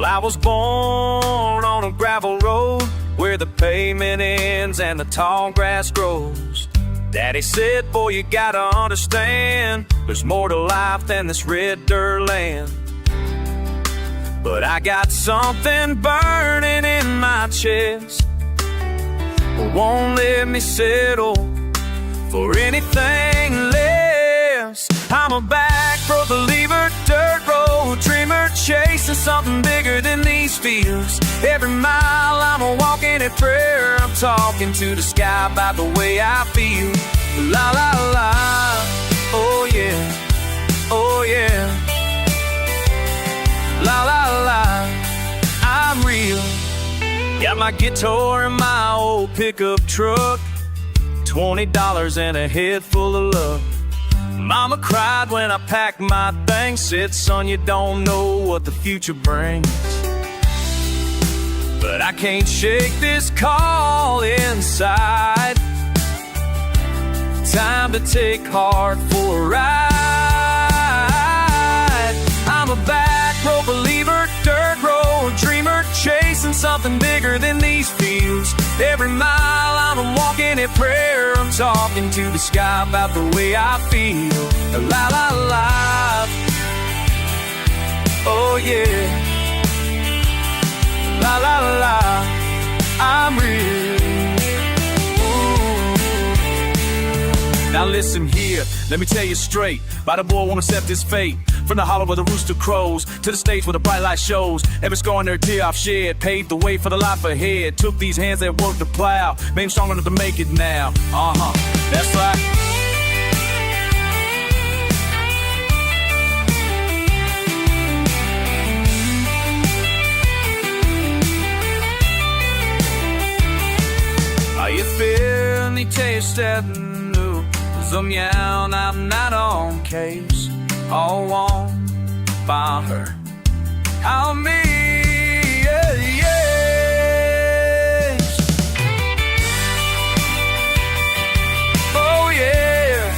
I was born on a gravel road where the pavement ends and the tall grass grows. Daddy said, boy, you gotta understand, there's more to life than this red dirt land. But I got something burning in my chest, won't let me settle for anything less. I'm a backroad believer, dirt road dreamer, chasing something bigger than these fields. Every mile I'm a walking in prayer, I'm talking to the sky about the way I feel. La la la, oh yeah, oh yeah. La la la, I'm real. Got my guitar and my old pickup truck, $20 and a head full of luck. Mama cried when I packed my things, said, son, you don't know what the future brings. But I can't shake this call inside. Time to take heart for a ride. I'm a backroad believer, dirt road dreamer, chasing something bigger than these fields. Every mile I'm walking in prayer, I'm talking to the sky about the way I feel. La la la, oh yeah. La la la, I'm real. Now listen here, let me tell you straight, by the boy won't accept his fate. From the hollow where the rooster crows to the stage where the bright light shows, every scar in their tear I've shed paved the way for the life ahead. Took these hands that worked the plow, made them strong enough to make it now. That's right. Are you feeling the taste that new? Som jag namnar on case, all won by her. How me, yeah, yes. Oh yeah.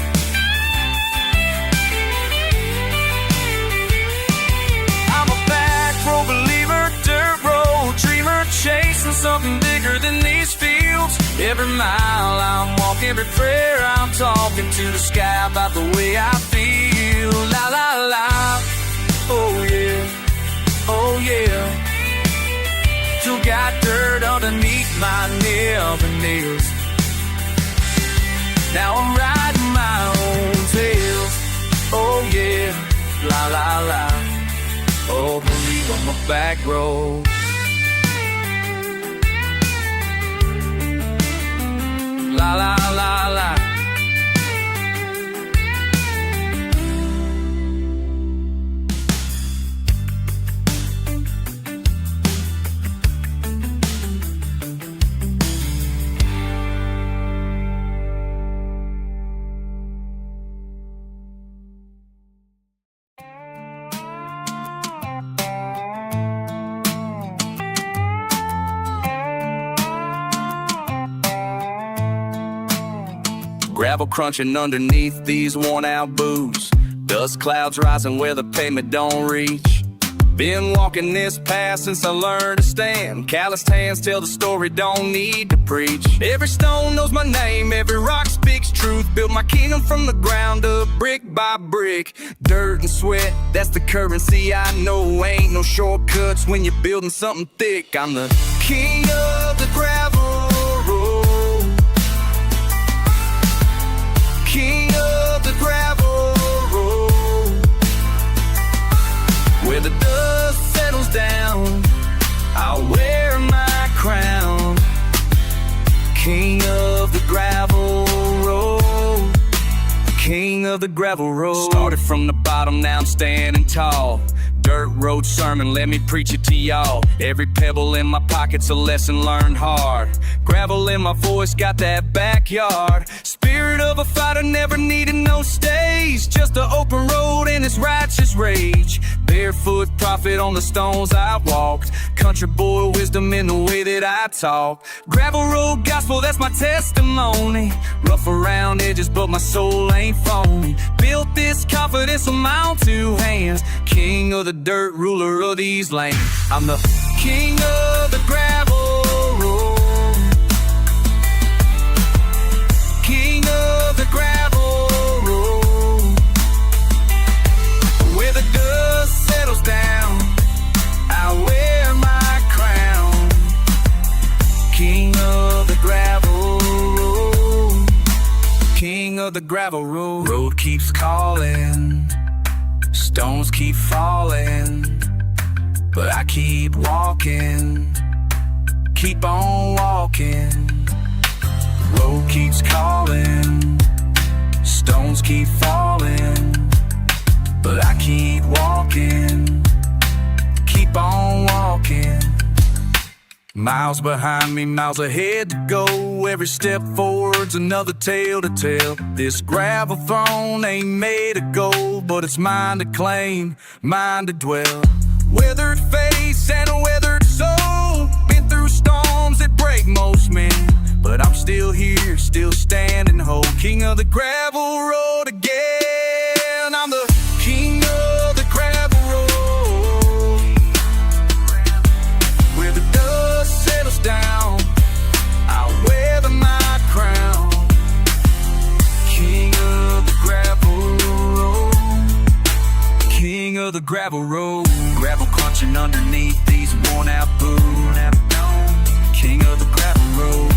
I'm a backroad believer, dirt road dreamer, chasing something bigger than these fields. Every mile I'm walking, every prayer I'm talking to the sky about the way I feel. La la la, oh yeah, oh yeah. Still got dirt underneath my nails. Now I'm riding my own tails. Oh yeah, la la la. Oh, believe I'm a back road. La la la la. Gravel crunching underneath these worn-out boots. Dust clouds rising where the pavement don't reach. Been walking this path since I learned to stand. Calloused hands tell the story, don't need to preach. Every stone knows my name, every rock speaks truth. Built my kingdom from the ground up, brick by brick. Dirt and sweat, that's the currency I know. Ain't no shortcuts when you're building something thick. I'm the king of the gravel road. King of the gravel road. Where the dust settles down, I'll wear my crown. King of the gravel road. King of the gravel road. Started from the bottom, now I'm standing tall. Dirt road sermon, let me preach it to y'all. Every pebble in my pocket's a lesson learned hard. Gravel in my voice, got that backyard. Spirit of a fighter, never needed no stage. Just an open road and its righteous rage. Barefoot prophet on the stones I walked. Country boy wisdom in the way that I talk. Gravel road gospel, that's my testimony. Rough around edges, but my soul ain't phony. Built this confidence on my own two hands. King of the dirt, ruler of these lands. I'm the king of the gravel road. King of the gravel road. Where the dust settles down, I wear my crown. King of the gravel road. King of the gravel road. Road keeps calling, stones keep falling, but I keep walking, keep on walking. Road keeps calling, stones keep falling, but I keep walking, keep on walking. Miles behind me, miles ahead to go. Every step forward's another tale to tell. This gravel throne ain't made of gold, but it's mine to claim, mine to dwell. Weathered face and a weathered soul. Been through storms that break most men, but I'm still here, still standing whole. King of the gravel road again. I'm the king of the gravel road. Where the dust settles down, I'll wear my crown. King of the gravel road. King of the gravel road. Gravel crunching underneath these worn out boots. King of the gravel road.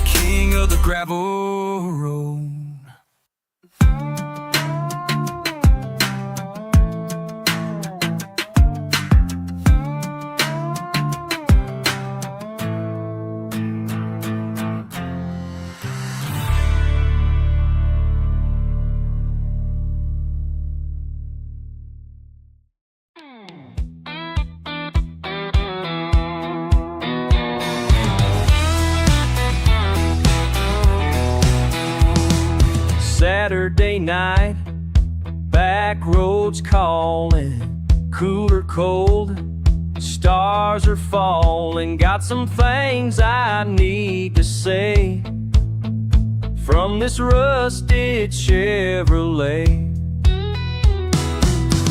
King of the gravel road. Saturday night, backroads calling, cooler cold, stars are falling. Got some things I need to say from this rusted Chevrolet.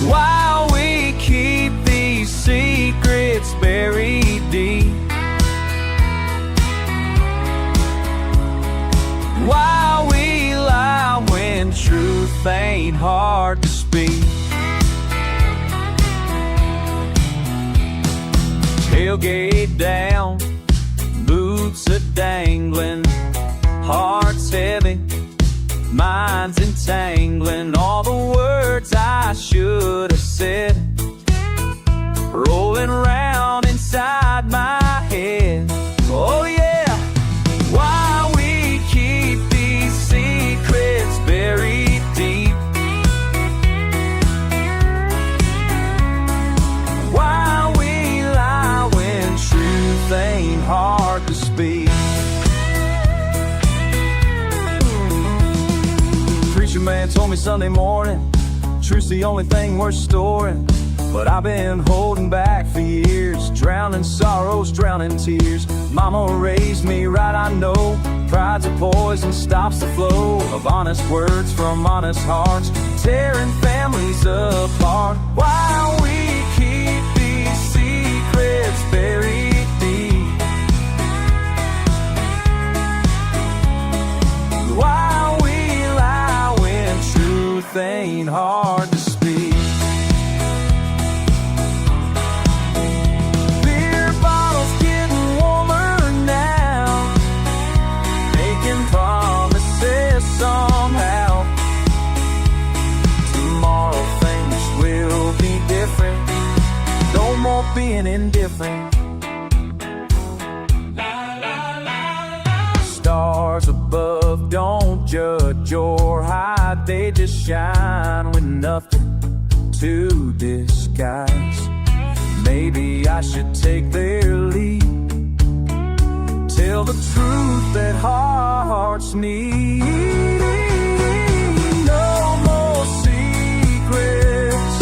While we keep these secrets buried deep, while we lie when truth ain't hard to speak. Tailgate down, boots a dangling, heart's heavy, mind's entangling. All the words I should have said rolling around inside my head. Oh yeah. While we keep these secrets buried deep, while we lie when truth ain't hard to speak. Preacher man told me Sunday morning, truth's the only thing worth storing. But I've been holding back for years, drowning sorrows, drowning tears. Mama raised me right, I know. Pride's a poison, stops the flow of honest words from honest hearts, tearing families apart. While we keep these secrets buried deep, while we lie when truth ain't hard to speak. Somehow tomorrow things will be different. No more being indifferent. Stars above don't judge or hide, they just shine with nothing to disguise. Maybe I should take their lead, tell the truth that hearts need. No more secrets,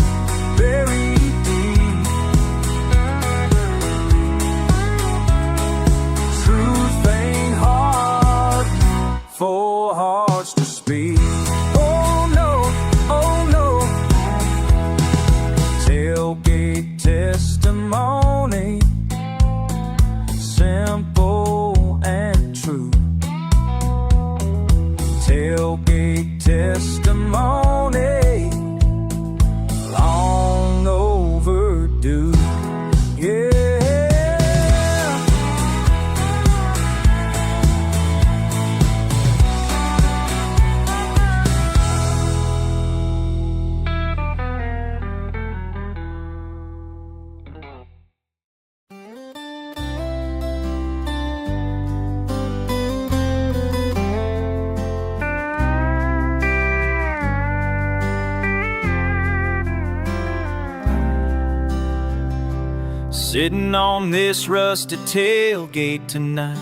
Sitting on this rusted tailgate tonight.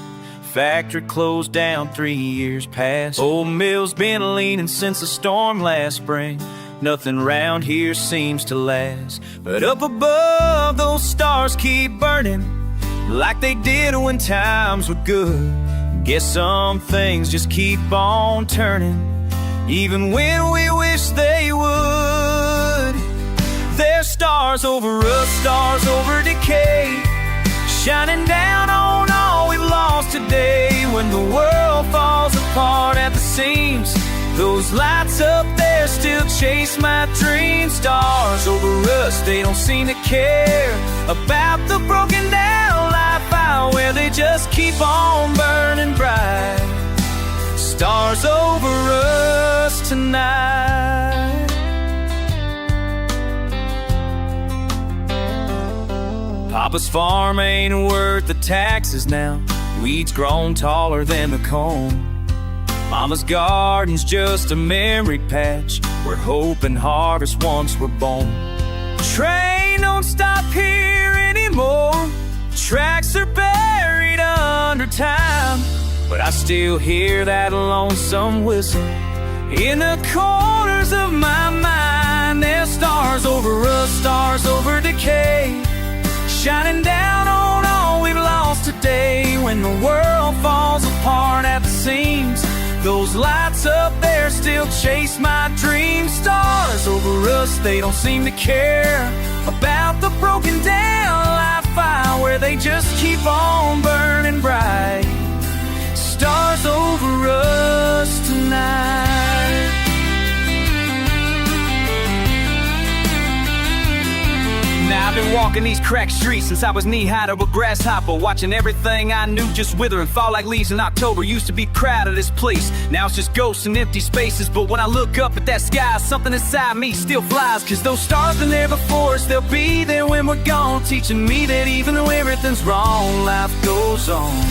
Factory closed down 3 years past. Old mill's been leaning since the storm last spring. Nothing round here seems to last. But up above, those stars keep burning like they did when times were good. Guess some things just keep on turning, even when we wish they would. There's stars over us, stars over decay, shining down on all we've lost today. When the world falls apart at the seams, those lights up there still chase my dreams. Stars over us, they don't seem to care about the broken down life out where they just keep on burning bright. Stars over us tonight. Papa's farm ain't worth the taxes now. Weeds grown taller than the cone. Mama's garden's just a memory patch where hope and harvest once were born. Train don't stop here anymore. Tracks are buried under time, but I still hear that lonesome whistle in the corners of my mind. There's stars over us, stars over decay, shining down on all we've lost today. When the world falls apart at the seams, those lights up there still chase my dreams. Stars over us, they don't seem to care about the broken down life fire where they just keep on burning bright. Stars over us tonight. Now I've been walking these cracked streets since I was knee-high to a grasshopper, watching everything I knew just wither and fall like leaves in October. Used to be proud of this place, now it's just ghosts and empty spaces. But when I look up at that sky, something inside me still flies. Cause those stars been there before us, they'll be there when we're gone, teaching me that even though everything's wrong, life goes on.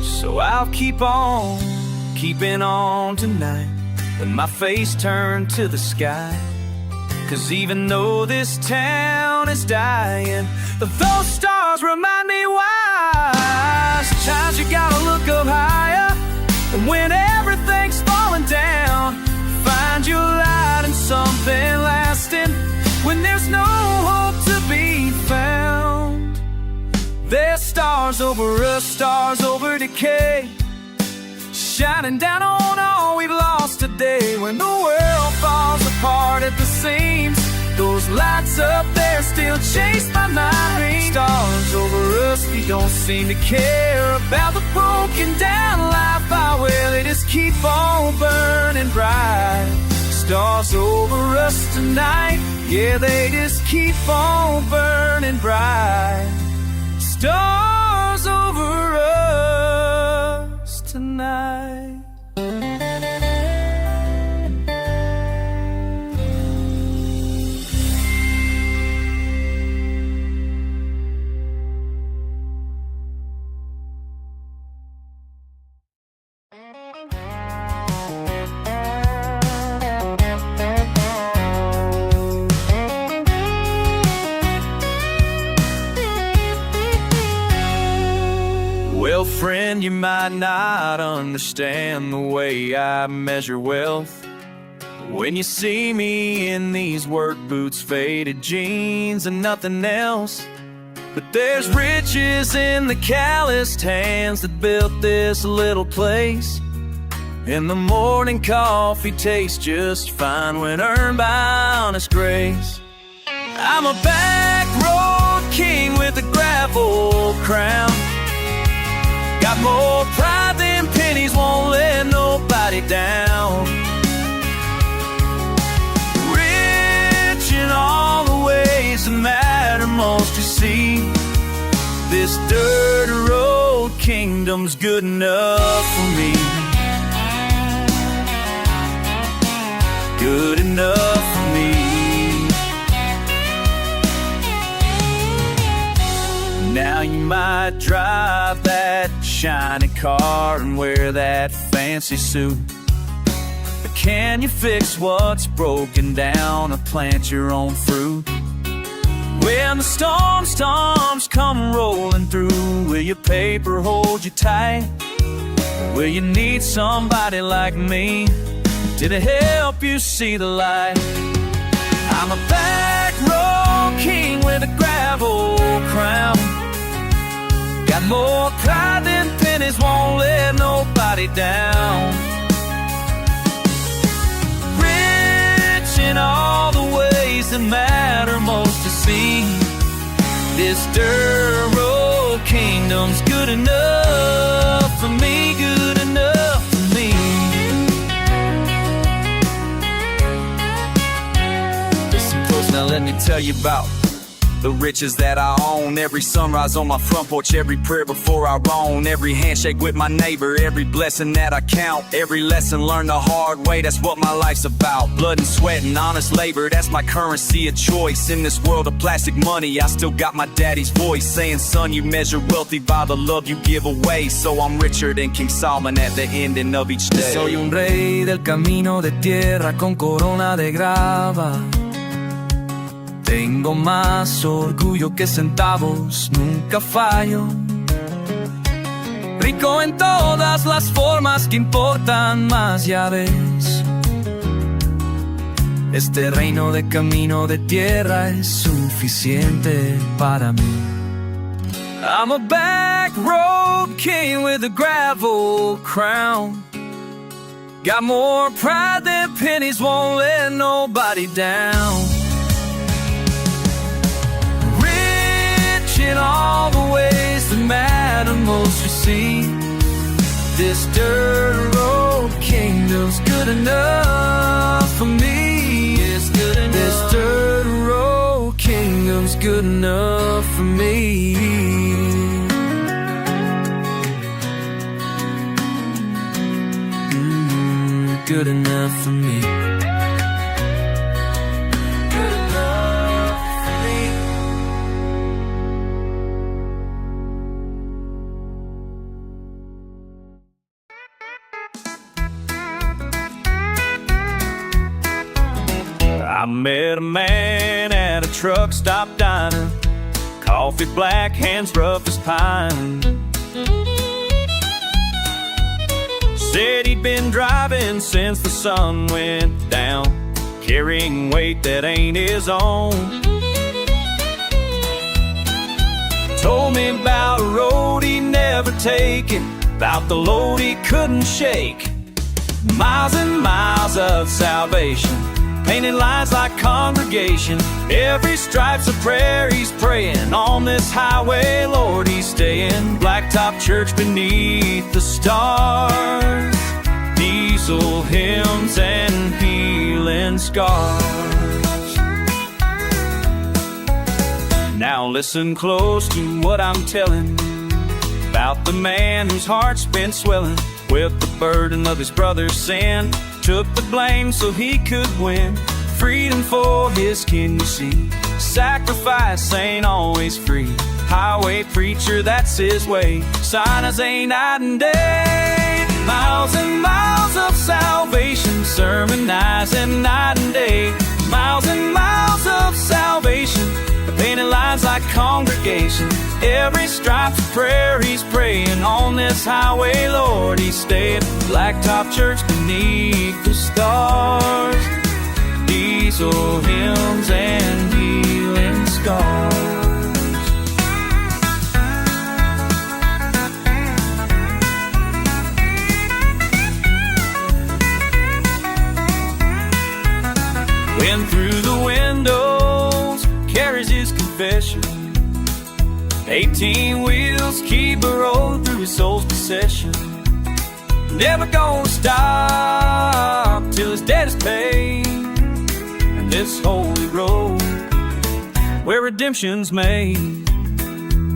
So I'll keep on, keeping on tonight, with my face turned to the sky. Cause even though this town is dying, those stars remind me why. Sometimes you gotta look up higher, and when everything's falling down, find your light in something lasting. When there's no hope to be found, there's stars over us, stars over decay, shining down on all we've lost today. When the world falls apart at the seams, those lights up there still chase my night. Stars over us, they don't seem to care about the broken down life out where they just keep on burning bright. Stars over us tonight, yeah, they just keep on burning bright. Stars over us tonight. Well, friend, you might not understand the way I measure wealth. When you see me in these work boots, faded jeans, and nothing else. But there's riches in the calloused hands that built this little place. And the morning coffee tastes just fine when earned by honest grace. I'm a backroad king with a gravel crown. Got more pride than pennies, won't let nobody down. Rich in all the ways that matter most, you see. This dirt road kingdom's good enough for me. Good enough for me. Now you might drive that shiny car and wear that fancy suit, but can you fix what's broken down or plant your own fruit? When the storms come rolling through, will your paper hold you tight? Will you need somebody like me to help you see the light? I'm a back road king with a gravel crown. Got more pride than pennies, won't let nobody down. Rich in all the ways that matter most to see. This dirt road kingdom's good enough for me, good enough for me. Listen close, now let me tell you about the riches that I own. Every sunrise on my front porch, every prayer before I roam, every handshake with my neighbor, every blessing that I count, every lesson learned the hard way, that's what my life's about. Blood and sweat and honest labor, that's my currency of choice. In this world of plastic money, I still got my daddy's voice saying, son, you measure wealthy by the love you give away. So I'm richer than King Solomon at the ending of each day. Soy un rey del camino de tierra con corona de grava. Tengo más orgullo que centavos, nunca fallo. Rico en todas las formas que importan más, ya ves. Este reino de camino de tierra es suficiente para mí. I'm a back road king with a gravel crown. Got more pride than pennies, won't let nobody down. In all the ways that matter most, you see. This dirt road kingdom's good enough for me. It's good enough. This dirt road kingdom's good enough for me. Good enough for me. I met a man at a truck stop diner, coffee black, hands rough as pine. Said he'd been driving since the sun went down, carrying weight that ain't his own. Told me about a road he'd never taken, about the load he couldn't shake. Miles and miles of salvation, painted lines like congregation. Every stripe's a prayer he's praying. On this highway, Lord, he's staying. Blacktop church beneath the stars, diesel hymns and healing scars. Now listen close to what I'm telling about the man whose heart's been swelling with the burden of his brother's sin. Took the blame so he could win freedom for his kin, you see. Sacrifice ain't always free. Highway preacher, that's his way. Signs ain't night and day. Miles and miles of salvation, sermonizing night and day. Miles and miles of salvation, painted lines like congregation. Every stripe's a prayer he's praying. On this highway, Lord, he's staying. Blacktop church beneath the stars, diesel hymns and healing scars. Wind through the windows carries his confession. 18 wheels keep a road through his soul's possession. Never gonna stop till his debt is paid. And this holy road where redemption's made,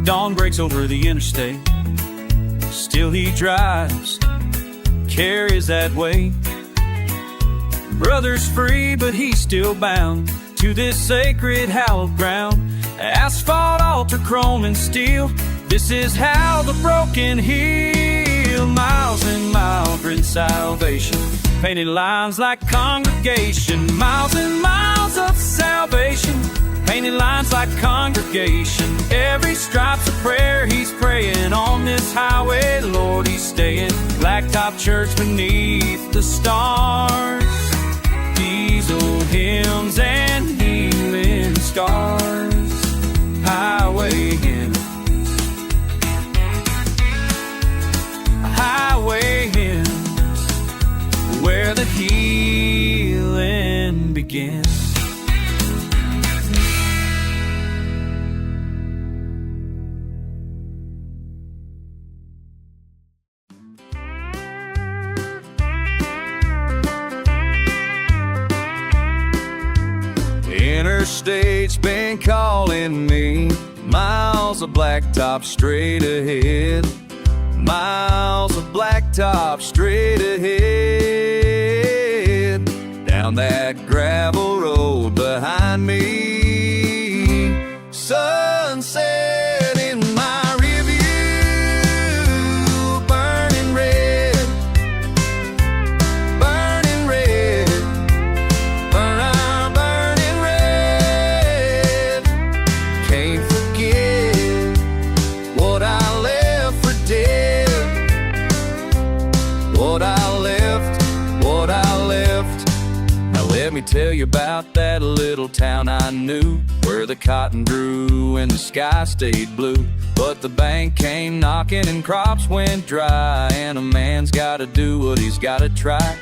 dawn breaks over the interstate. Still he drives, carries that weight. Brother's free, but he's still bound to this sacred hallowed ground. Asphalt, altar, chrome, and steel. This is how the broken heal. Miles and miles bring salvation, painted lines like congregation. Miles and miles of salvation, painted lines like congregation. Every stripe's a prayer he's praying. On this highway, Lord, he's staying. Blacktop church beneath the stars. Diesel hymns and healing scars. Highway hymns. Highway hymns, where the healing begins. Interstate's been calling me. Miles of blacktop straight ahead. Miles of blacktop straight ahead. Down that gravel road behind me. Sunset in my rearview. Burning red. Burning red. Burning red. Can't forget what I left for dead. What I left. Now let me tell you about that little town I knew, where the cotton grew and the sky stayed blue. But the bank came knocking and crops went dry, and a man's gotta do what he's gotta try.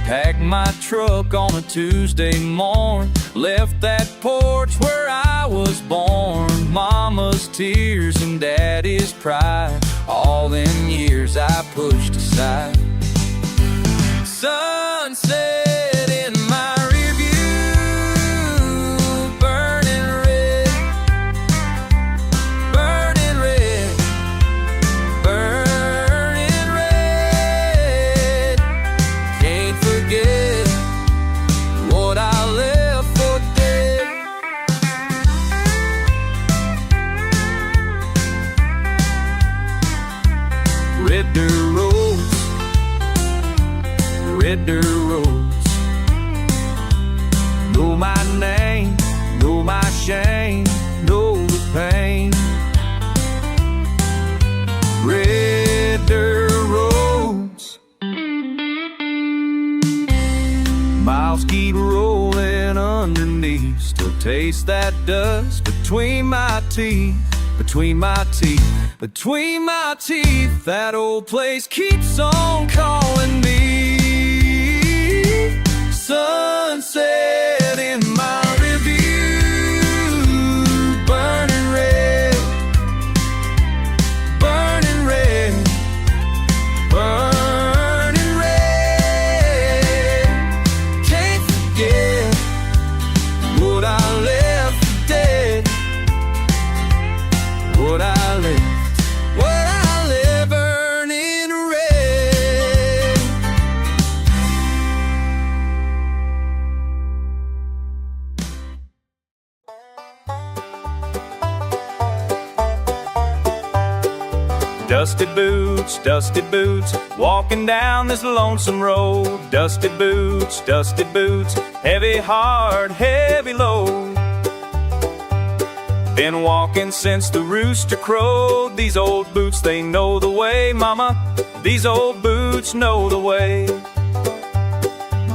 Packed my truck on a Tuesday morn, left that porch where I was born. Mama's tears and daddy's pride, all them years I pushed aside. Sunset in my rearview. Burning red. Burning red. Burning red. Can't forget what I left for dead. Red dirt roads. Red dirt roads. Know my name, know my shame, know the pain. Red dirt roads. Miles keep rolling underneath. Still taste that dust between my teeth. Between my teeth. Between my teeth. That old place keeps on calling me. Sunset in my rearview. Burning red. Burning red. Burning red. Can't forget what I left for dead. What I left. What I left burning red. Dusted boots, walking down this lonesome road. Dusted boots, heavy heart, heavy load. Been walking since the rooster crowed. These old boots, they know the way, mama. These old boots know the way.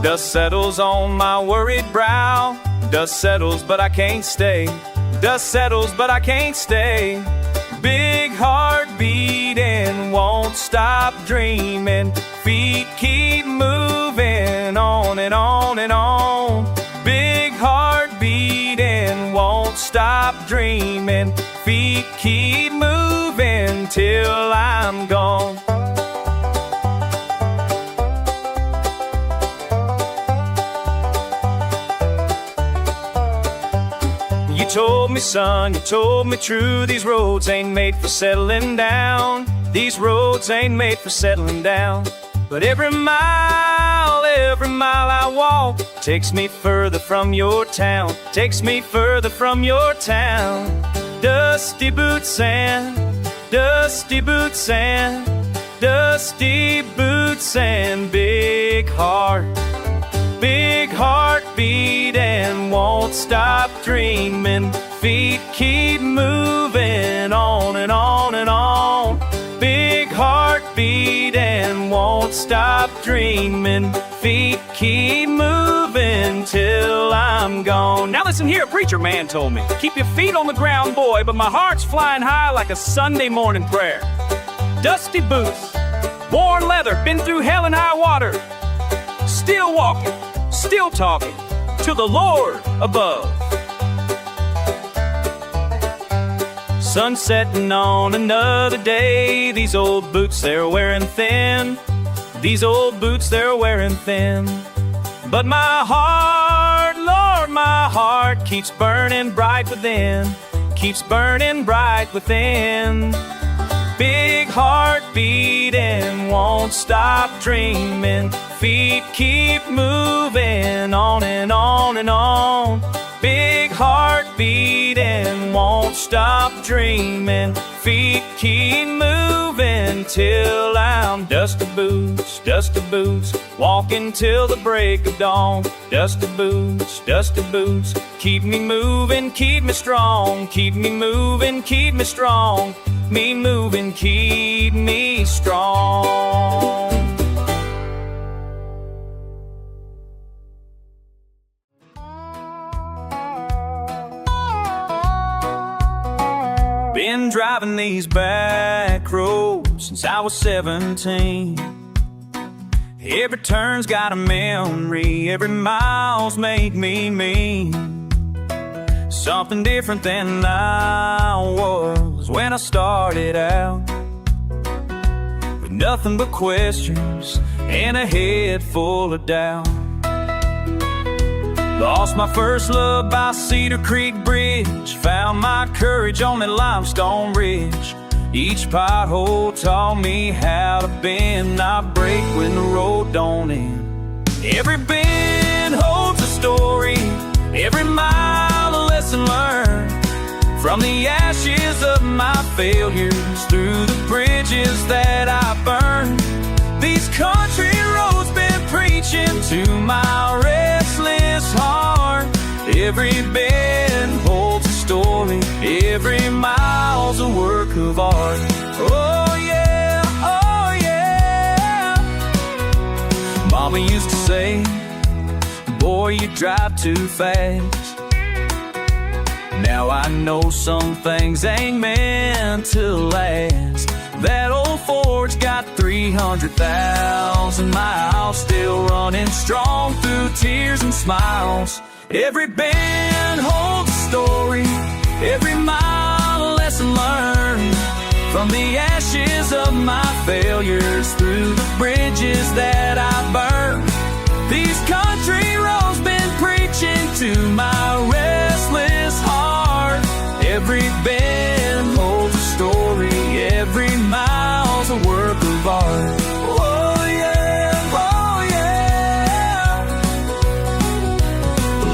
Dust settles on my worried brow. Dust settles, but I can't stay. Dust settles, but I can't stay. Big heart beating, won't stop dreaming. Feet keep moving on and on and on. Big heart beating, won't stop dreaming. Feet keep moving till I'm gone. You told me, son, you told me true. These roads ain't made for settling down. These roads ain't made for settling down. But every mile I walk takes me further from your town. Takes me further from your town. Dusty boots and dusty boots and dusty boots and big heart beating, won't won't stop dreaming. Feet keep moving on and on and on. Big heart beating, won't stop dreaming. Feet keep moving till I'm gone. Now listen here, a preacher man told me, keep your feet on the ground, boy, but my heart's flying high like a Sunday morning prayer. Dusty boots, worn leather, been through hell and high water. Still walking, still talking to the Lord above. Sun setting on another day. These old boots, they're wearing thin. These old boots, they're wearing thin. But my heart, Lord, my heart keeps burning bright within. Keeps burning bright within. Big heart beating, won't stop dreaming. Feet keep moving on and on and on. Big heart beating, won't stop dreaming. Feet keep moving till I'm dusty boots, walking till the break of dawn. Dusty boots, keep me moving, keep me strong. Keep me moving, keep me strong. Me moving, keep me strong. Been driving these back roads since I was 17. Every turn's got a memory, every mile's made me mean. Something different than I was when I started out, with nothing but questions and a head full of doubt. Lost my first love by Cedar Creek Bridge, found my courage on that limestone ridge. Each pothole taught me how to bend, not break when the road don't end. Every bend holds a story, every mile a lesson learned. From the ashes of my failures, through the bridges that I burned. These country roads been preaching to my restless heart. Every bend holds a story, every mile's a work of art. Oh yeah, oh yeah. Mama used to say, boy, you drive too fast. Now I know some things ain't meant to last. That old Ford's got 300,000 miles, still running strong through tears and smiles. Every bend holds a story, every mile a lesson learned. From the ashes of my failures, through the bridges that I burned. These country roads been preaching to my restless heart. Every bend holds a story, every mile's a work of art. Oh yeah, oh yeah.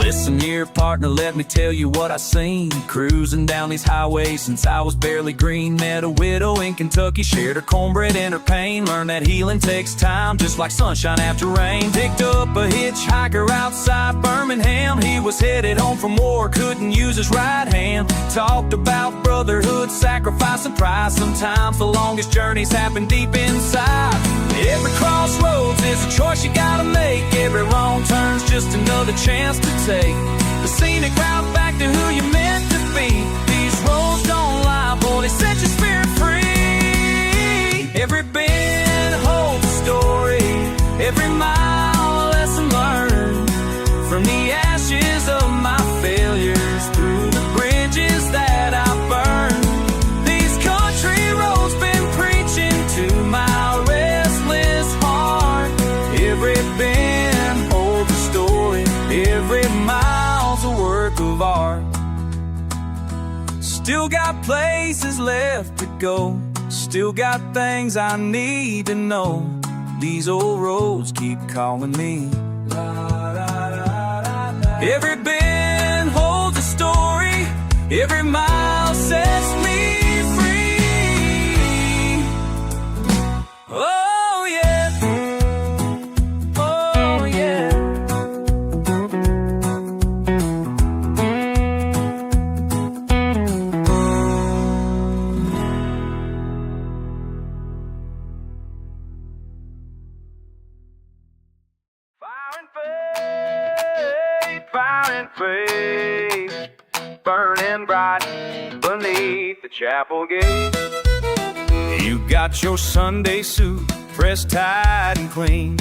Listen here, partner, let me tell you what I seen. Cruising down these highways since I was barely green. Met a widow in Kentucky, shared her cornbread and her pain. Learned that healing takes time, just like sunshine after rain. Picked up a hitchhiker outside Birmingham. He was headed home from war, couldn't use his right hand. Talked about brotherhood, sacrifice and pride. Sometimes the longest journeys happen deep inside. Every crossroads is a choice you gotta make. Every wrong turn's just another chance to take the scenic route back to who you meant to be. These roads don't lie, boy, they set your spirit free. Every bend holds a story, every mile a lesson learned. From the ashes of my failures, through the bridges that I burned. These country roads been preaching to my restless heart. Every bend holds a story, every mile's a work of art. Still got places left to go, still got things I need to know. These old roads keep calling me. Every bend holds a story, every mile sets me free. Oh yeah, oh yeah. fire and faith, burning bright beneath the chapel gate. You got your Sunday suit pressed tight and clean,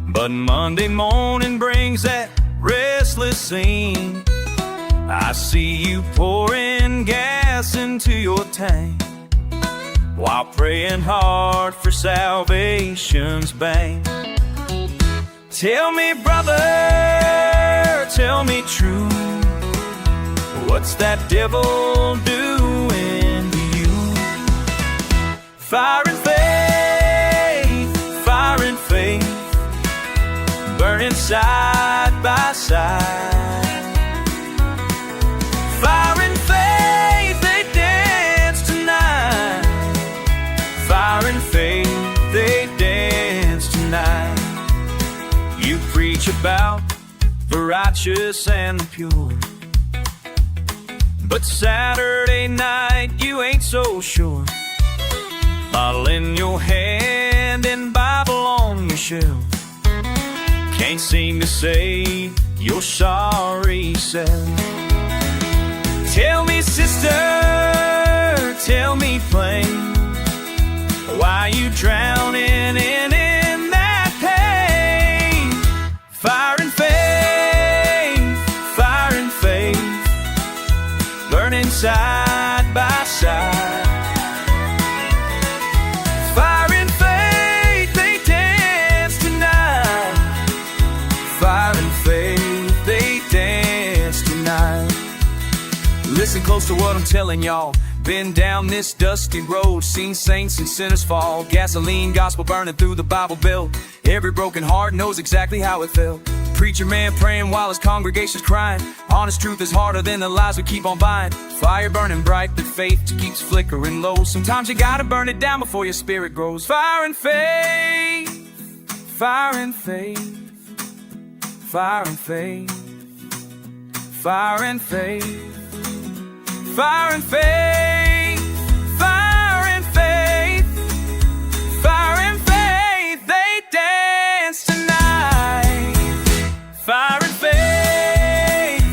but Monday morning brings that restless scene. I see you pouring gas into your tank while praying hard for salvation's bank. Tell me, brother, tell me true, what's that devil doing to you? Fire and faith, burning side by side. Fire and faith, they dance tonight. Fire and faith, they dance tonight. You preach about the righteous and the pure, but Saturday night you ain't so sure. Bottle in your hand and Bible on your shelf, can't seem to say you're sorry self. Tell me, sister, tell me plain, why you drowning in that pain? Fire and faith, burning side by side. Fire and faith, they dance tonight. Fire and faith, they dance tonight. Listen close to what I'm telling y'all. Been down this dusty road, seen saints and sinners fall. Gasoline, gospel burning through the Bible Belt. Every broken heart knows exactly how it felt. Preacher man praying while his congregation's crying. Honest truth is harder than the lies we keep on buying. Fire burning bright, but faith keeps flickering low. Sometimes you gotta burn it down before your spirit grows. Fire and faith, fire and faith, fire and faith, fire and faith, fire and faith, fire and faith, fire and faith, they dance tonight. Fire and faith,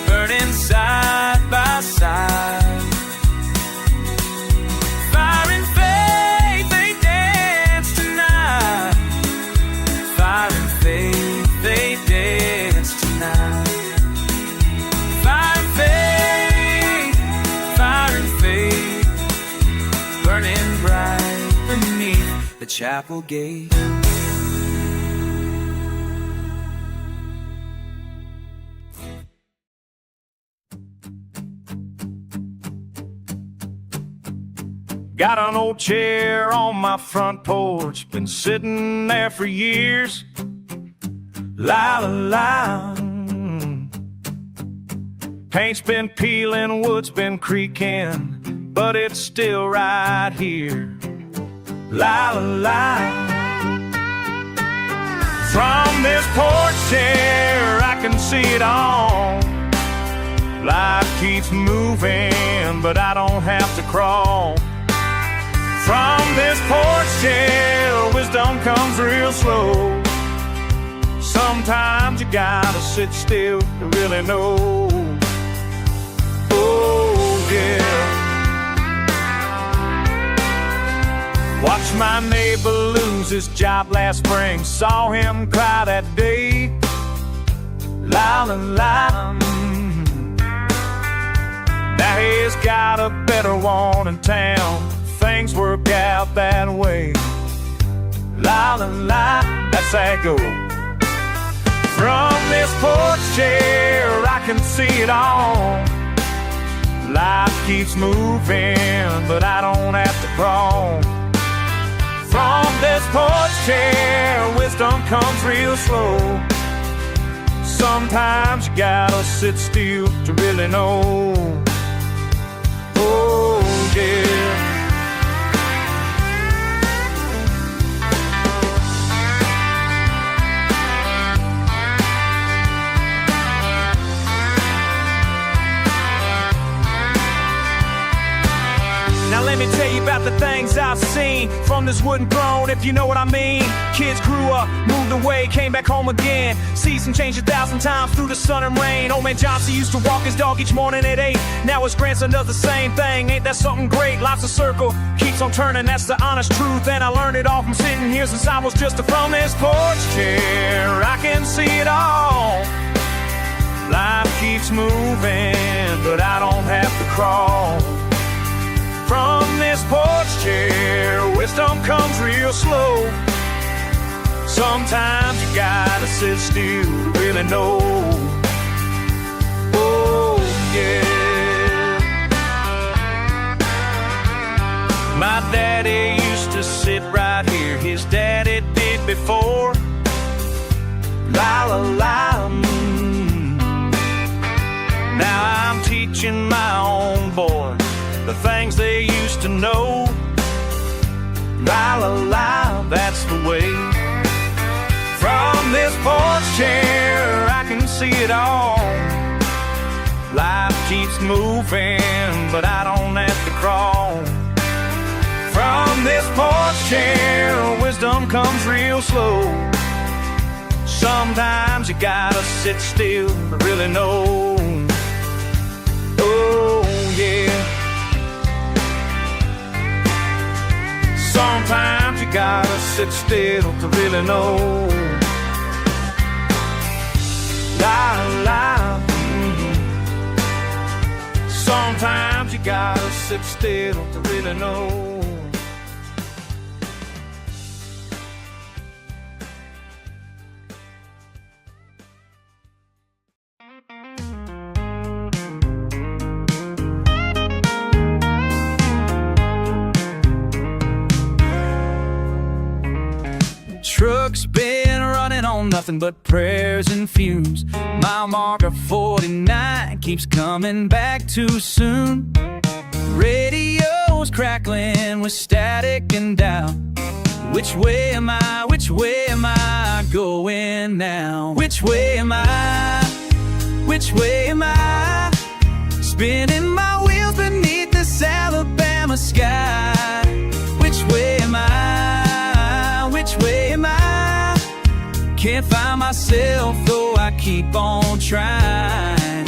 burning side by side. Fire and faith, they dance tonight. Fire and faith, they dance tonight. Fire and faith, burning bright beneath the chapel gate. Got an old chair on my front porch, been sitting there for years. La la la. Paint's been peeling, wood's been creaking, but it's still right here. La la la. From this porch chair I can see it all. Life keeps moving, but I don't have to crawl. From this porch chair, wisdom comes real slow. Sometimes you gotta sit still to really know. Oh yeah. Watched my neighbor lose his job last spring. Saw him cry that day. La la la. Now he's got a better one in town. Things work out that way. La la la, that's how it goes. From this porch chair I can see it all. Life keeps moving, but I don't have to crawl. From this porch chair, wisdom comes real slow. Sometimes you gotta sit still to really know. Oh yeah. Now let me tell you about the things I've seen from this wooden throne, if you know what I mean. Kids grew up, moved away, came back home again. Season changed 1,000 times through the sun and rain. Old man Johnson used to walk his dog each morning at 8. Now his grandson does the same thing. Ain't that something great? Life's a circle, keeps on turning, that's the honest truth. And I learned it all from sitting here since I was just from this porch chair. I can see it all. Life keeps moving, but I don't have to crawl. From this porch chair, wisdom comes real slow. Sometimes you gotta sit still to really know. Oh, yeah. My daddy used to sit right here. His daddy did before. La la la. Now I'm teaching my own boys the things they used to know. La la la, that's the way. From this porch chair, I can see it all. Life keeps moving, but I don't have to crawl. From this porch chair, wisdom comes real slow. Sometimes you gotta sit still to really know. Oh, yeah. Sometimes you gotta sit still to really know. La, la, Sometimes you gotta sit still to really know. Truck's been running on nothing but prayers and fumes. Mile marker 49 keeps coming back too soon. Radio's crackling with static and doubt. Which way am I? Which way am I going now? Which way am I? Which way am I? Spinning my wheels beneath this Alabama sky. Which way am I? Which way am I? Can't find myself, though I keep on trying.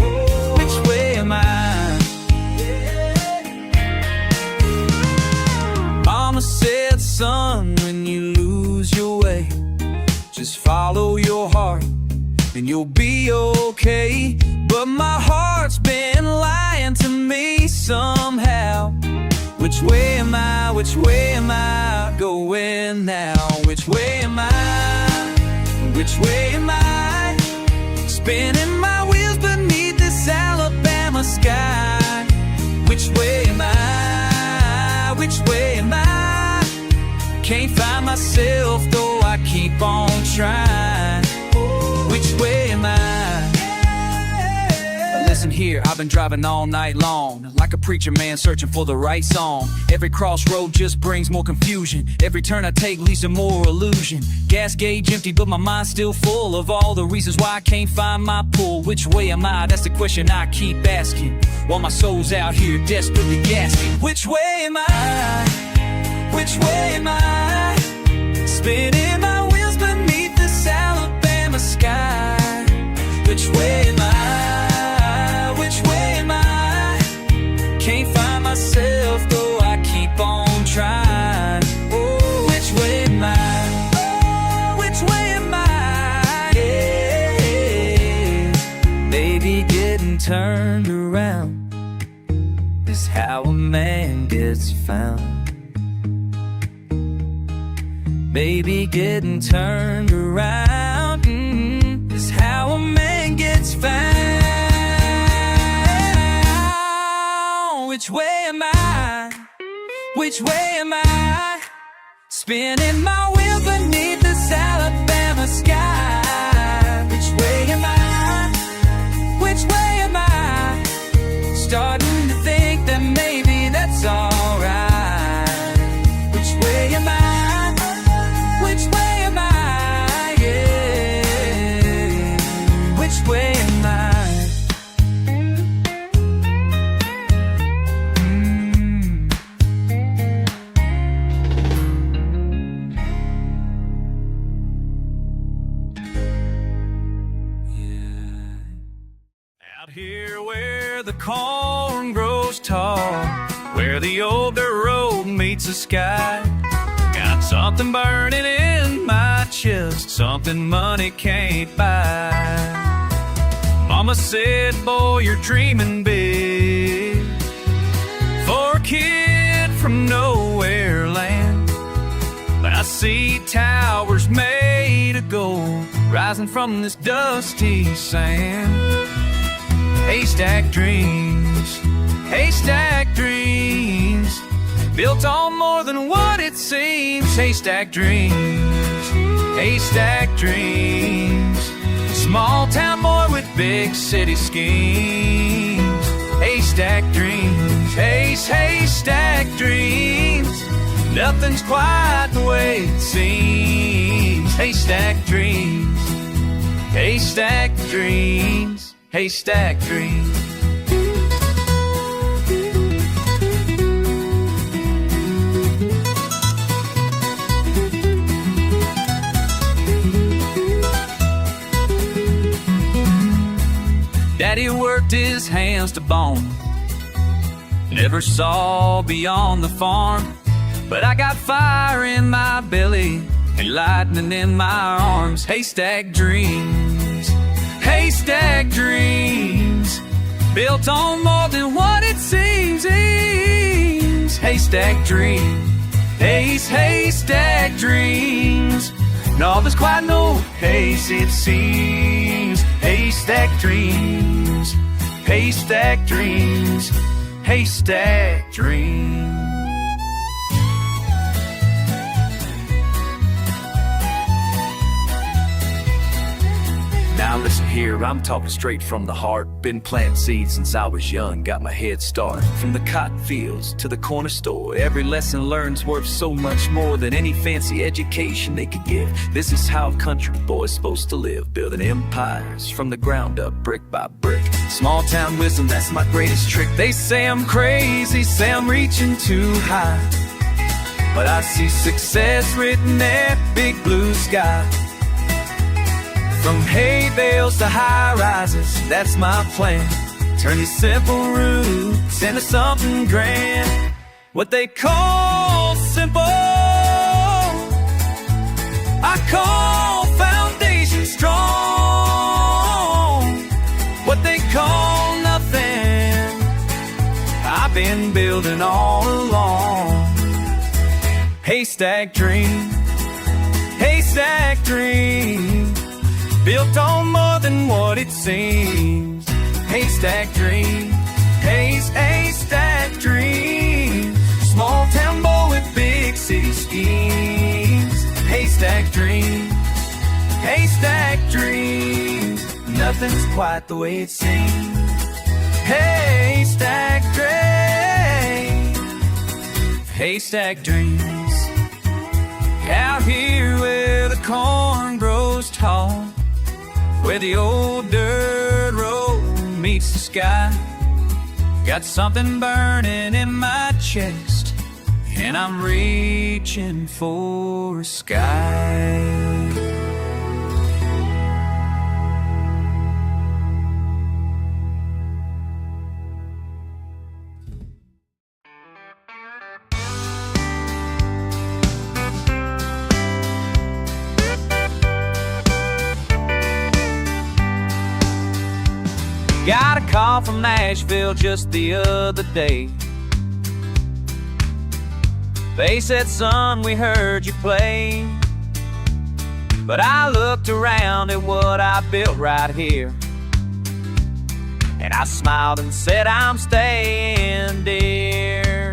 Which way am I? Mama said, son, when you lose your way, just follow your heart and you'll be okay. But my heart's been lying to me somehow. Which way am I? Which way am I going now? Which way am I? Which way am I? Spinning my wheels beneath this Alabama sky. Which way am I? Which way am I? Can't find myself, though I keep on trying. Which way am I? Listen here, I've been driving all night long, like a preacher man searching for the right song. Every crossroad just brings more confusion. Every turn I take leads to more illusion. Gas gauge empty, but my mind's still full of all the reasons why I can't find my pull. Which way am I? That's the question I keep asking, while my soul's out here desperately gasping. Which way am I? Which way am I? Spinning my wheels beneath this Alabama sky. Which way am I? Which way am I? Can't find myself, though I keep on trying. Oh, which way am I? Oh, which way am I? Yeah. Maybe getting turned around is how a man gets found. Maybe getting turned around is how a man gets found. Which way am I? Which way am I? Spinning my wheel beneath this Alabama sky. Which way am I? Which way am I? Starting to think that maybe that's alright. Which way am I? Which way am I? Yeah. Which way am I? tall, where the old dirt road meets the sky. Got something burning in my chest, something money can't buy. Mama said, boy, you're dreaming big for a kid from nowhere land. But I see towers made of gold rising from this dusty sand. Haystack dreams, haystack dreams, built on more than what it seems. Haystack dreams, haystack dreams, small town boy with big city schemes. Haystack dreams, haystack dreams, nothing's quite the way it seems. Haystack dreams, haystack dreams, haystack dreams. Daddy worked his hands to bone, never saw beyond the farm. But I got fire in my belly and lightning in my arms. Haystack dreams, haystack dreams, built on more than what it seems. Haystack dreams, haystack dreams, no, there's quite no haze it seems. Haystack dreams, haystack dreams, haystack dreams. Now listen here, I'm talking straight from the heart. Been planting seeds since I was young, got my head start. From the cotton fields to the corner store, every lesson learned's worth so much more than any fancy education they could give. This is how a country boy's supposed to live, building empires from the ground up, brick by brick. Small town wisdom, that's my greatest trick. They say I'm crazy, say I'm reaching too high, but I see success written there, big blue sky. From hay bales to high rises, that's my plan. Turn these simple roots into something grand. What they call simple, I call foundation strong. What they call nothing, I've been building all along. Haystack dream, haystack dream, built on more than what it seems. Haystack dream, haystack dream, small town boy with big city schemes. Haystack dreams, haystack dreams, nothing's quite the way it seems. Haystack dreams, haystack dreams, out here where the corn grows tall, where the old dirt road meets the sky. Got something burning in my chest, and I'm reaching for a sky. Got a call from Nashville just the other day. They said, son, we heard you play. But I looked around at what I built right here, and I smiled and said, I'm staying, dear.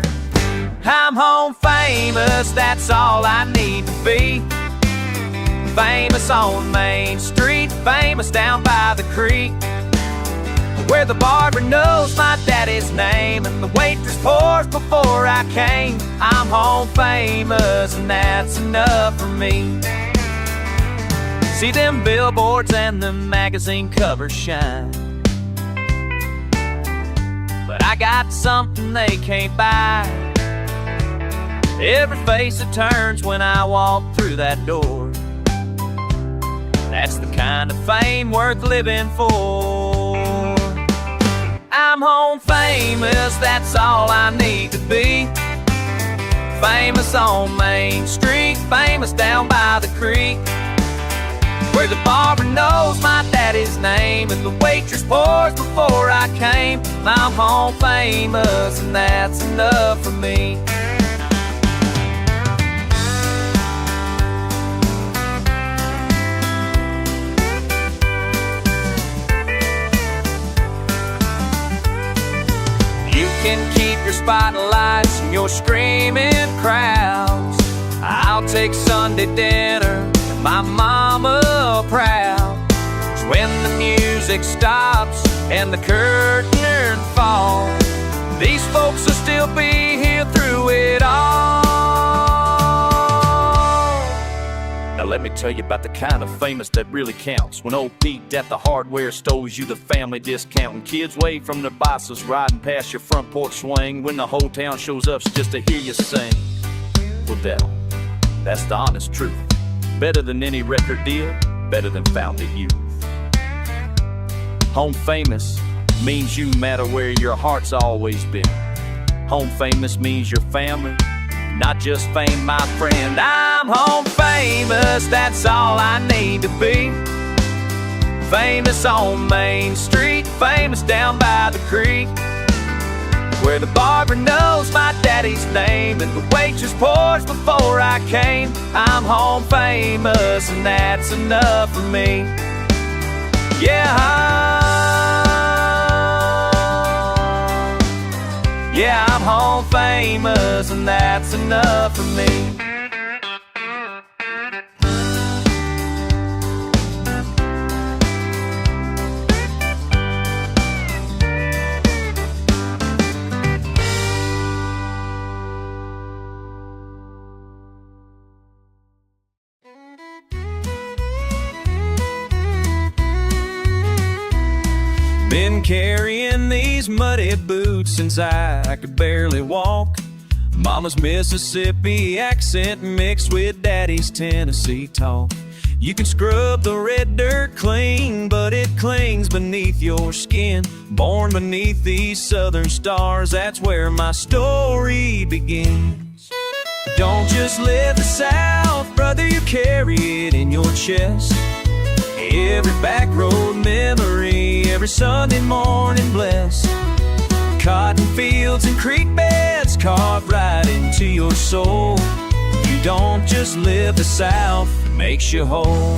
I'm home famous, that's all I need to be. Famous on Main Street, famous down by the creek, where the barber knows my daddy's name and the waitress pours before I came. I'm home famous and that's enough for me. See them billboards and the magazine covers shine, but I got something they can't buy. Every face that turns when I walk through that door, that's the kind of fame worth living for. I'm home famous, that's all I need to be. Famous on Main Street, famous down by the creek, where the barber knows my daddy's name and the waitress pours before I came. I'm home famous and that's enough for me. You can keep your spotlights and your screaming crowds. I'll take Sunday dinner and my mama proud. 'Cause when the music stops and the curtain falls, these folks will still be here through it all. Now let me tell you about the kind of famous that really counts. When old Pete at the hardware store owes you the family discount, and kids wave from their bicycles riding past your front porch swing. When the whole town shows up just to hear you sing. Well, that's the honest truth. Better than any record deal, better than Founded Youth. Home famous means you matter where your heart's always been. Home famous means your family, not just fame, my friend. I'm home famous, that's all I need to be. Famous on Main Street, famous down by the creek, where the barber knows my daddy's name and the waitress pours before I came. I'm home famous and that's enough for me. Yeah, I'm home famous and that's enough for me. Been carrying these muddy boots since I could barely walk. Mama's Mississippi accent mixed with daddy's Tennessee talk. You can scrub the red dirt clean, but it clings beneath your skin. Born beneath these southern stars, that's where my story begins. Don't just live the South, brother, you carry it in your chest. Every backroad memory, every Sunday morning blessed. Cotton fields and creek beds carved right into your soul. You don't just live the South, it makes you whole.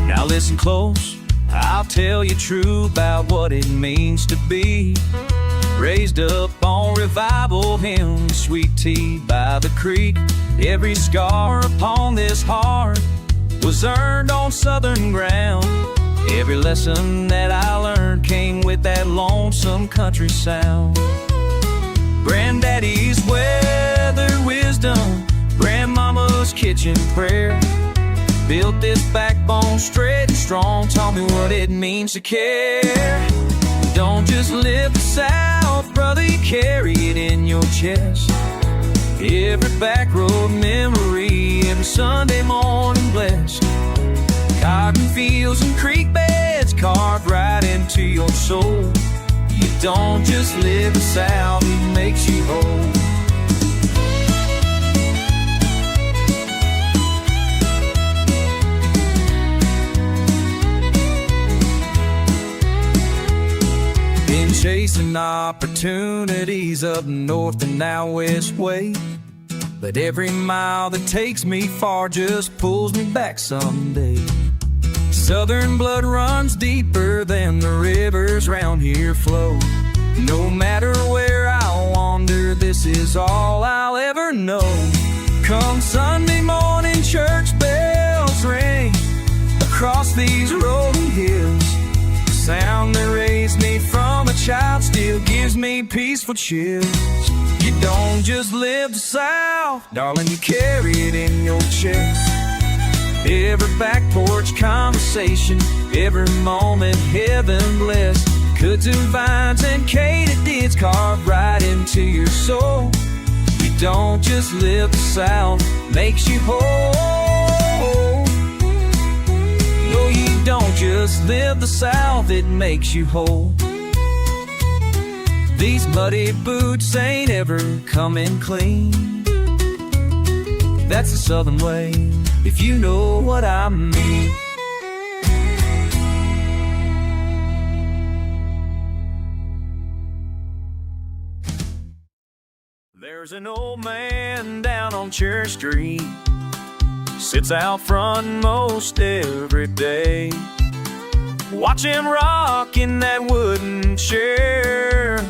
Now listen close, I'll tell you true about what it means to be raised up on revival hymns, sweet tea by the creek. Every scar upon this heart was earned on southern ground. Every lesson that I learned came with that lonesome country sound. Granddaddy's weather wisdom, grandmama's kitchen prayer, built this backbone straight and strong, taught me what it means to care. Don't just live the South, brother, you carry it in your chest. Every backroad memory, every Sunday morning blessed. Cotton fields and creek beds carved right into your soul. You don't just live the South, it makes you whole. Been chasing opportunities up north and now west way, but every mile that takes me far just pulls me back someday. Southern blood runs deeper than the rivers round here flow. No matter where I wander, this is all I'll ever know. Come Sunday morning, church bells ring across these rolling hills. The sound that raised me from a child still gives me peaceful chills. You don't just live the South, darling, you carry it in your chest. Every back porch conversation, every moment heaven blessed. Cuds and vines and katydids carved right into your soul. You don't just live the South, makes you whole. No, you don't just live the South, it makes you whole. These muddy boots ain't ever coming clean. That's the Southern way, if you know what I mean. There's an old man down on Cherry Street, sits out front most every day, watching rock in that wooden chair.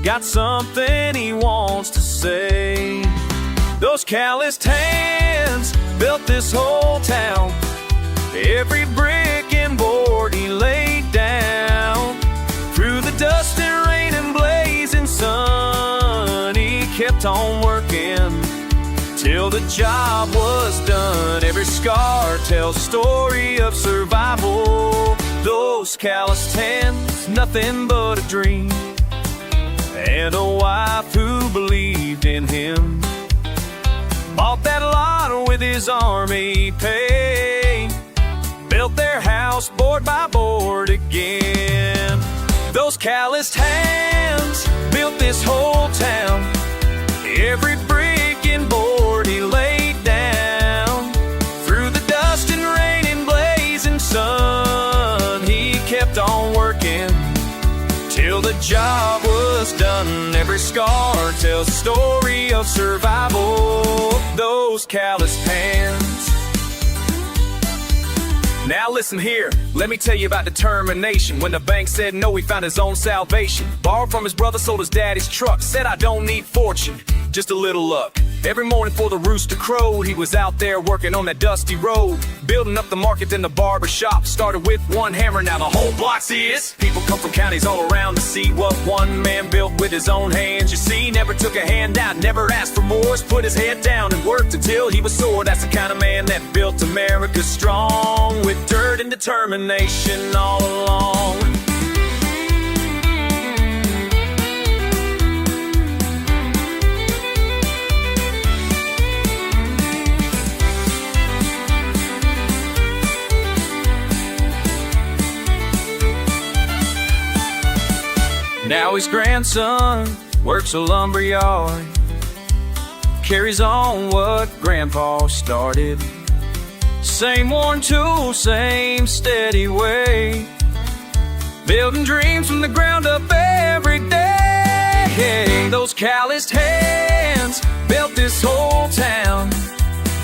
Got something he wants to say. Those calloused hands built this whole town. Every brick and board he laid down. Through the dust and rain and blazing sun, he kept on working till the job was done. Every scar tells a story of survival. Those calloused hands, nothing but a dream, and a wife who believed in him. Bought that lot with his army pay, built their house board by board again. Those calloused hands built this whole town. Every brick and board he laid down. Through the dust and rain and blazing sun, he kept on working till the job was done. Every scar tells a story of survival. Those calloused hands. Now listen here, let me tell you about determination. When the bank said no, he found his own salvation. Borrowed from his brother, sold his daddy's truck. Said I don't need fortune, just a little luck. Every morning before the rooster crowed, he was out there working on that dusty road, building up the market and the barber shop. Started with one hammer, now the whole block's his. People come from counties all around to see what one man built with his own hands. You see, never took a handout, never asked for more. Put his head down and worked until he was sore. That's the kind of man that built America strong, with dirt and determination all along. Now his grandson works a lumber yard, carries on what Grandpa started. Same worn tool, same steady way, building dreams from the ground up every day. Those calloused hands built this whole town.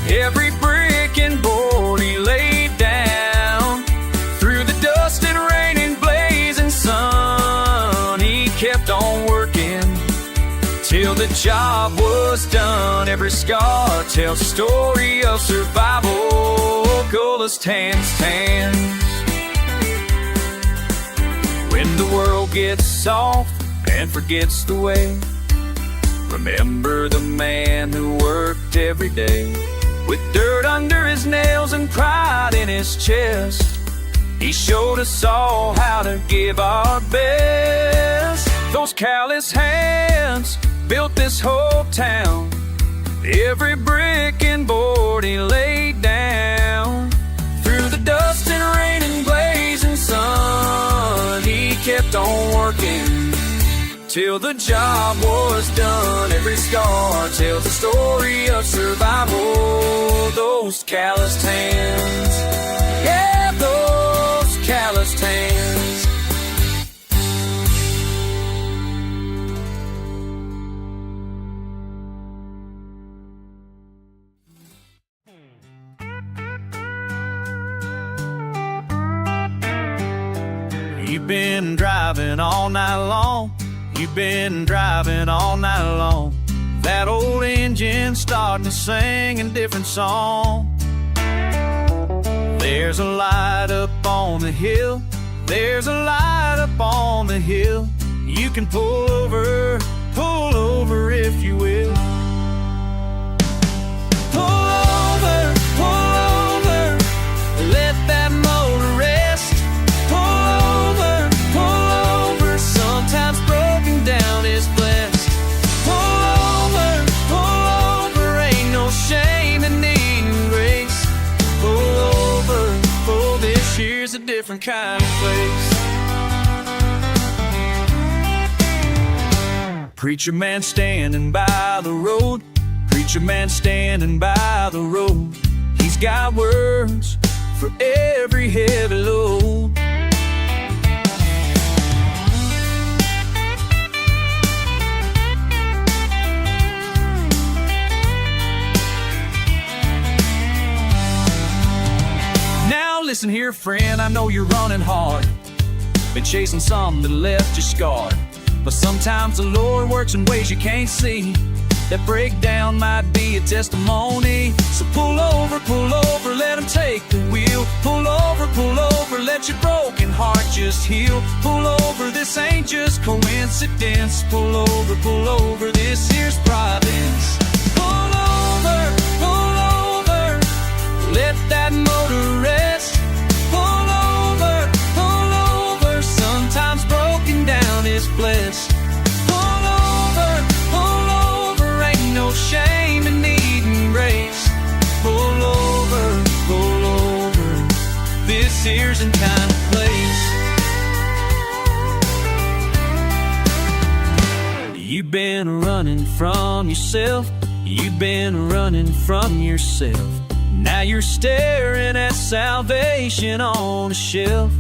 Every brick and board he laid down. Through the dust and rain and blazing sun, he kept on working till the job was done. Every scar tells a story of survival. Coolest hands. When the world gets soft and forgets the way, remember the man who worked every day. With dirt under his nails and pride in his chest, he showed us all how to give our best. Those callous hands built this whole town. Every brick and board he laid down. Through the dust and rain and blazing sun, he kept on working till the job was done. Every scar tells a story of survival. Those calloused hands, yeah, those calloused hands. You've been driving all night long. You've been driving all night long. That old engine starting to sing a different song. There's a light up on the hill. There's a light up on the hill. You can pull over if you will. Pull over, let that motor rest. Pull over, sometimes broken down is blessed. Pull over, ain't no shame in needing grace. Pull over, for this here's a different kind of place. Preacher man standing by the road, preacher man standing by the road. He's got words for every heavy load. Now listen here, friend, I know you're running hard, been chasing something that left you scarred. But sometimes the Lord works in ways you can't see. That breakdown might be a testimony. So pull over, let him take the wheel. Pull over, let your broken heart just heal. Pull over, this ain't just coincidence. Pull over, this here's providence. Pull over, let that motor rest. Pull over, sometimes broken down is blessed. Pull over, ain't no shame in needing grace. Pull over, this here's in kind of place. You've been running from yourself, you've been running from yourself. Now you're staring at salvation on a shelf.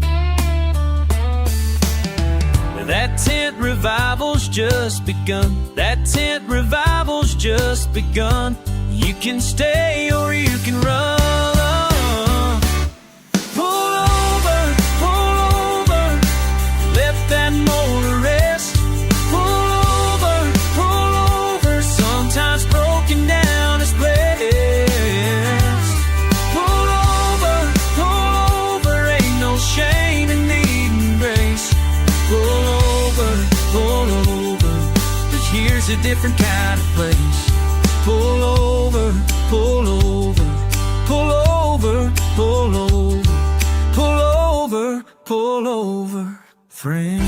That tent revival's just begun. That tent revival's just begun. You can stay or you can run. Pull over, let that motor rest. Pull over, sometimes broken down is blessed. Pull over, ain't no shame in needing grace. Pull over, but here's a different kind of place. Pull over, pull over, friend.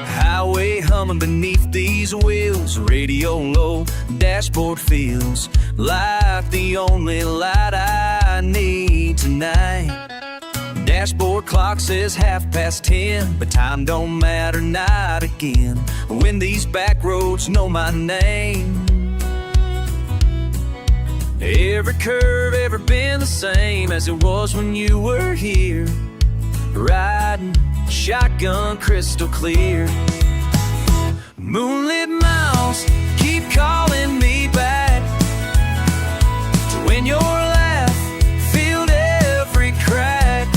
Highway humming beneath these wheels, radio low, dashboard feels like the only light I need tonight. Dashboard clock says 10:30, but time don't matter, not again, when these back roads know my name. Every curve ever been the same as it was when you were here, riding shotgun crystal clear. Moonlit miles keep calling me back to when your laugh filled every crack.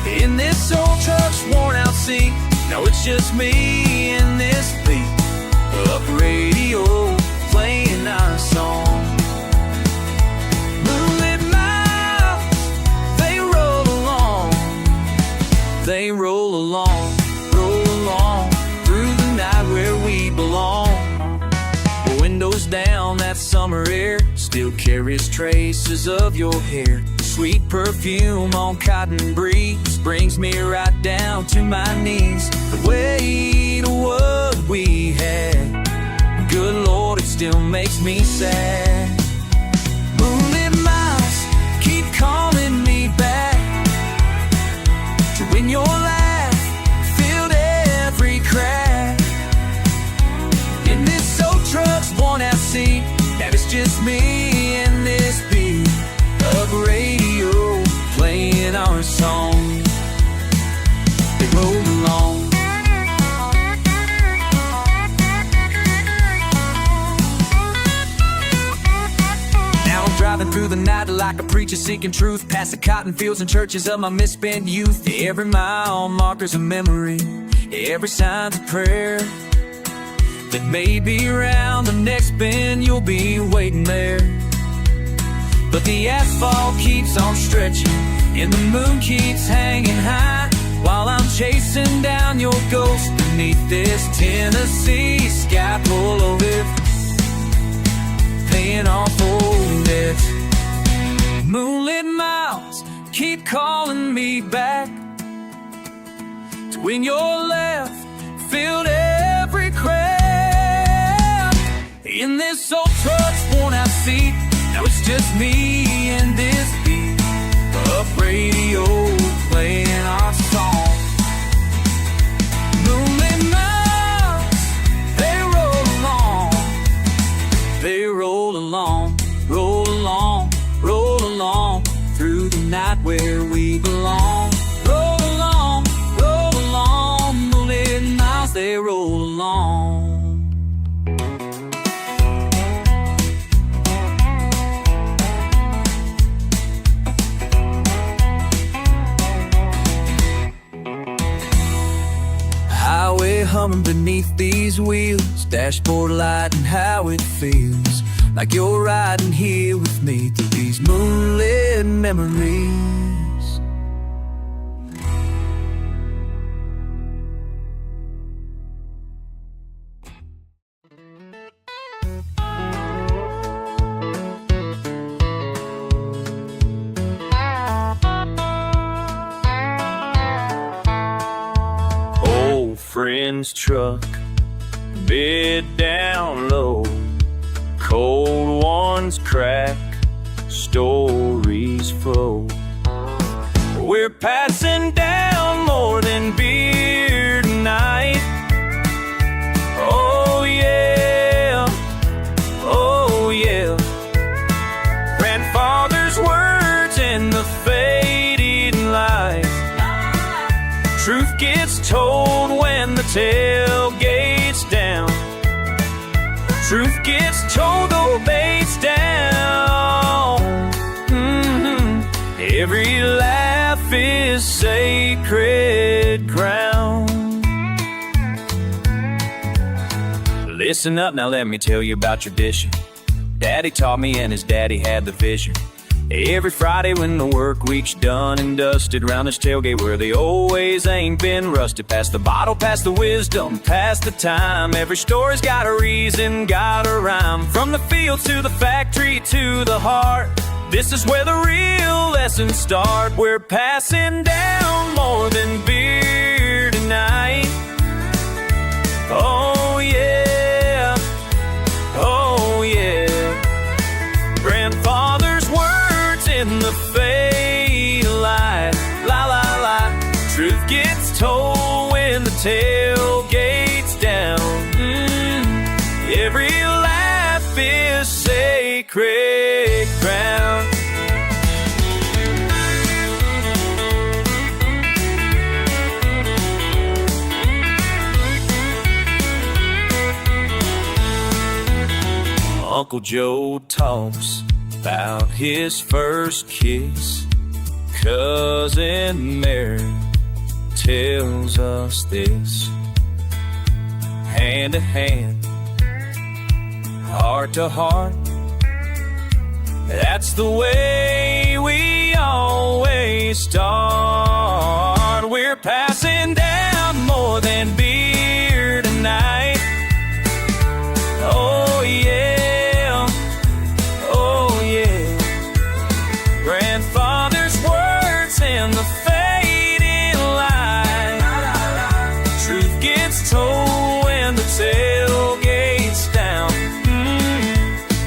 In this old truck's worn out seat, now it's just me and this beat. Up radio, playing our song. Moonlit miles, they roll along. They roll along through the night where we belong. Windows down, that summer air still carries traces of your hair. Sweet perfume on cotton breeze brings me right down to my knees. The weight of what we had, good Lord, it still makes me sad. Moonlit miles keep calling me back to when your laugh filled every crack. In this old truck's worn-out seat, now it's just me and this beat of radio, playing our song. They roll along. Now I'm driving through the night like a preacher seeking truth, past the cotton fields and churches of my misspent youth. Every mile marker's a memory, every sign's a prayer. That maybe around the next bend you'll be waiting there. But the asphalt keeps on stretching and the moon keeps hanging high, while I'm chasing down your ghost beneath this Tennessee sky. Pull over, paying off old debts. Moonlit miles keep calling me back to when your laugh filled every crack. In this old truck seat. Now it's just me and this beat, up radio playing our song. Moonlit Miles, they roll along. They roll along, roll along, roll along, through the night where we belong. Roll along, moonlit miles, they roll along. Highway humming beneath these wheels, dashboard light and how it feels like you're riding here with me through these moonlit memories. Old friend's truck, bid down low. Cold ones crack, stories flow. We're passing down more than beer tonight. Oh yeah, oh yeah. Grandfather's words in the fading light. Truth gets told when the tailgate's down. Truth gets told, the bait's down. Every laugh is sacred ground. Listen up, now let me tell you about tradition. Daddy taught me and his daddy had the vision. Every Friday when the work week's done and dusted, round this tailgate where they always ain't been rusted. Past the bottle, past the wisdom, past the time. Every story's got a reason, got a rhyme. From the fields to the factory to the heart, this is where the real lessons start. We're passing down more than beer tonight. Oh yeah, oh yeah. Grandfather's words in the fade light, la la la. Truth gets told when the tailgate's down. Every laugh is sacred ground. Uncle Joe talks about his first kiss. Cousin Mary tells us this. Hand to hand, heart to heart, that's the way we always start. We're passing down more than beer tonight. Oh yeah, oh yeah. Grandfather's words in the fading light. Truth gets told when the tailgate's down.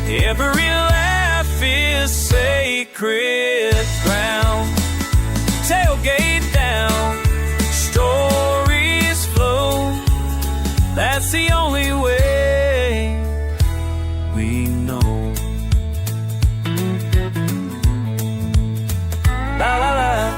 Every laugh is sacred ground. Tailgate down, stories flow. That's the only way we know. La la la.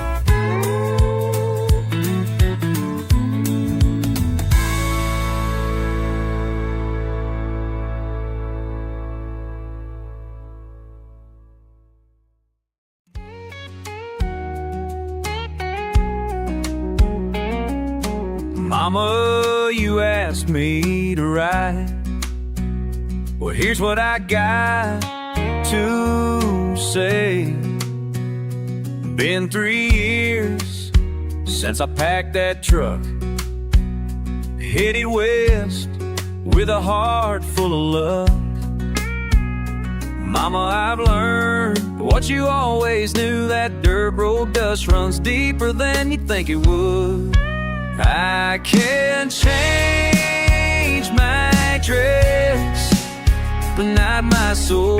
Mama, you asked me to ride. Well, here's what I got to say. Been 3 years since I packed that truck, headed west with a heart full of love. Mama, I've learned what you always knew, that dirt road dust runs deeper than you think it would. I can change my dress, but not my soul,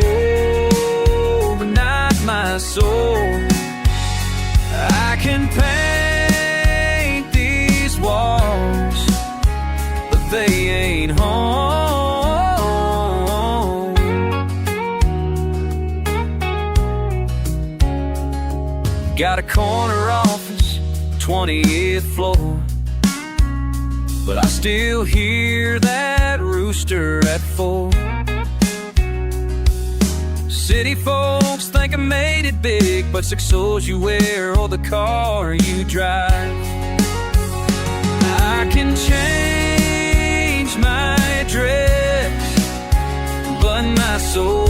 but not my soul. I can paint these walls, but they ain't home. Got a corner office, 20th floor, but I still hear that rooster at 4. City folks think I made it big, but 6 souls you wear or the car you drive. I can change my address, but my soul,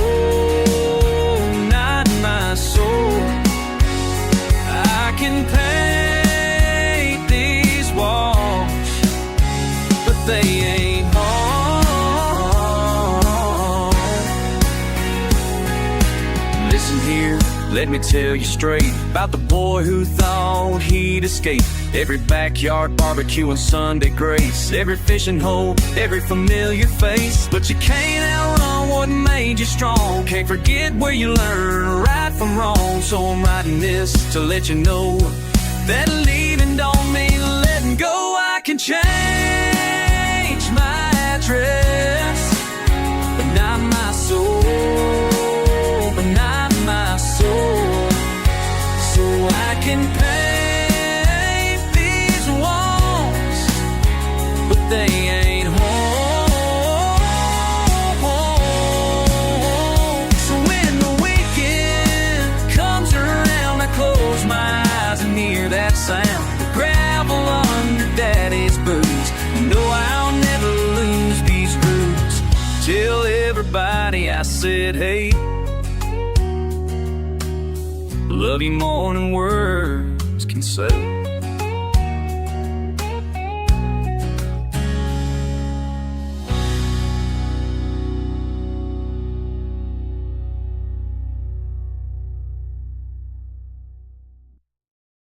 not my soul. I can paint these walls, but they ain't home. Listen here, let me tell you straight about the boy who thought he'd escape every backyard barbecue and Sunday grace, every fishing hole, every familiar face. But you can't outrun what made you strong, can't forget where you learned right from wrong. So I'm writing this to let you know that leaving don't mean letting go. I can change my address, but not my soul, but not my soul. So I can paint these walls, but they ain't home. So when the weekend comes around, I close my eyes and hear that sound, the gravel under Daddy's boots. No, I'll never lose these roots. Tell everybody I said, hey, love you more than words can say.